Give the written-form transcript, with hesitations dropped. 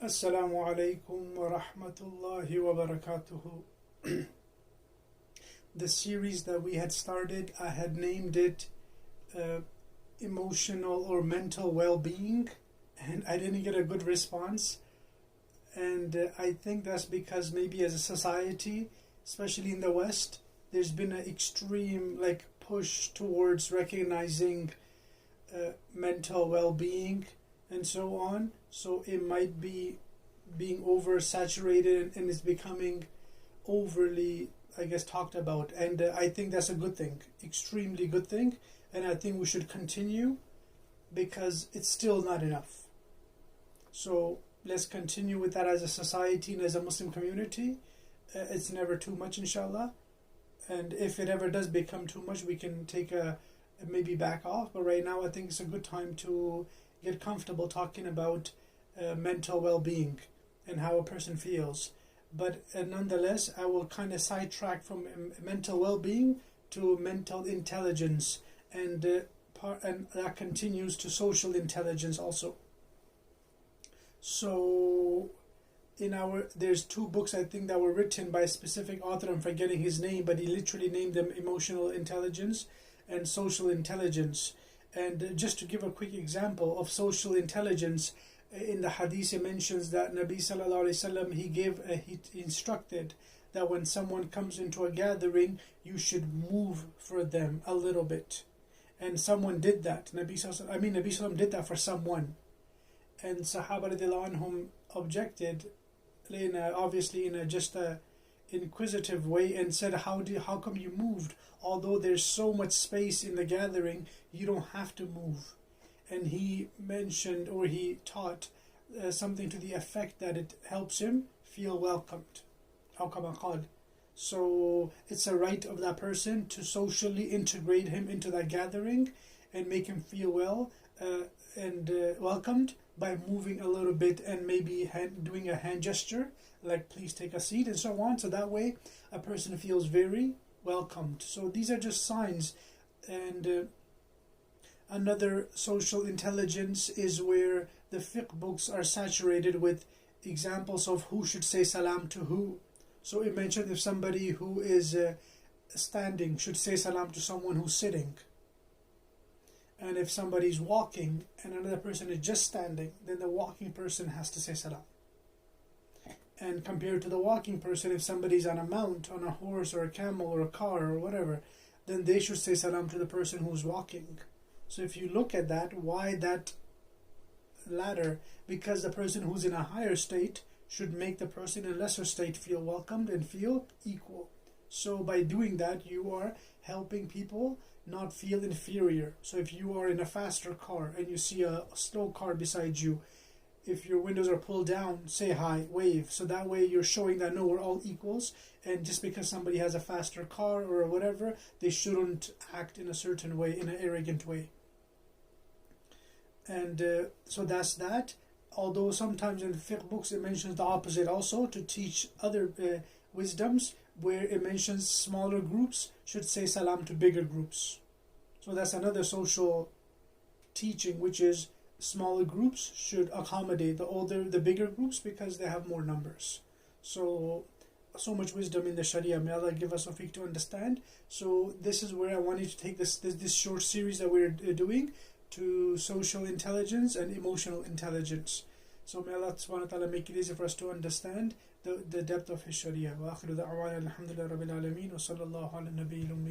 Assalamu alaikum wa rahmatullahi wa barakatuhu. The series that we had started, I had named it Emotional or Mental Well-Being, and I didn't get a good response. And I think that's because maybe as a society, especially in the West, there's been an extreme push towards recognizing mental well-being and so on. So it might be being oversaturated and it's becoming overly, talked about. And I think that's a good thing, extremely good thing. And I think we should continue because it's still not enough. So let's continue with that as a society and as a Muslim community. It's never too much, inshallah. And if it ever does become too much, we can take maybe back off. But right now, I think it's a good time to get comfortable talking about mental well-being and how a person feels. But nonetheless, I will kind of sidetrack from mental well-being to mental intelligence, and that continues to social intelligence also. So there's two books I think that were written by a specific author. I'm forgetting his name, but he literally named them Emotional Intelligence and Social Intelligence. And just to give a quick example of social intelligence, in the hadith it mentions that Nabi sallallahu alaihi wasallam he instructed that when someone comes into a gathering, you should move for them a little bit. And someone did that. Nabi sallallahu did that for someone, and Sahaba radiallahu anhum objected, obviously in a inquisitive way, and said, how come you moved? Although there's so much space in the gathering, you don't have to move. And he mentioned, or he taught something to the effect that it helps him feel welcomed. So it's a right of that person to socially integrate him into that gathering and make him feel well and welcomed by moving a little bit and maybe doing a hand gesture, like please take a seat and so on. So that way a person feels very welcomed. So these are just signs. And another social intelligence is where the fiqh books are saturated with examples of who should say salam to who. So it mentioned if somebody who is standing should say salam to someone who's sitting. And if somebody's walking and another person is just standing, then the walking person has to say salam. And compared to the walking person, if somebody's on a mount, on a horse or a camel or a car or whatever, then they should say salam to the person who's walking. So if you look at that, why that latter? Because the person who's in a higher state should make the person in a lesser state feel welcomed and feel equal. So by doing that, you are helping people not feel inferior. So if you are in a faster car and you see a slow car beside you, if your windows are pulled down, say hi, wave. So that way you're showing that no, we're all equals, and just because somebody has a faster car or whatever, they shouldn't act in a certain way, in an arrogant way. And so that's that. Although sometimes in the fiqh books it mentions the opposite also, to teach other wisdoms, where it mentions smaller groups should say salam to bigger groups. So that's another social teaching, which is smaller groups should accommodate the bigger groups because they have more numbers. So much wisdom in the Sharia. May Allah give us tawfiq to understand. So this is where I wanted to take this short series that we're doing to social intelligence and emotional intelligence. So may Allah subhanahu wa ta'ala make it easy for us to understand the depth of His Sharia. Wa akhiru da'wana alhamdulillahi rabbil alameen wa sallallahu ala nabiyil ummi.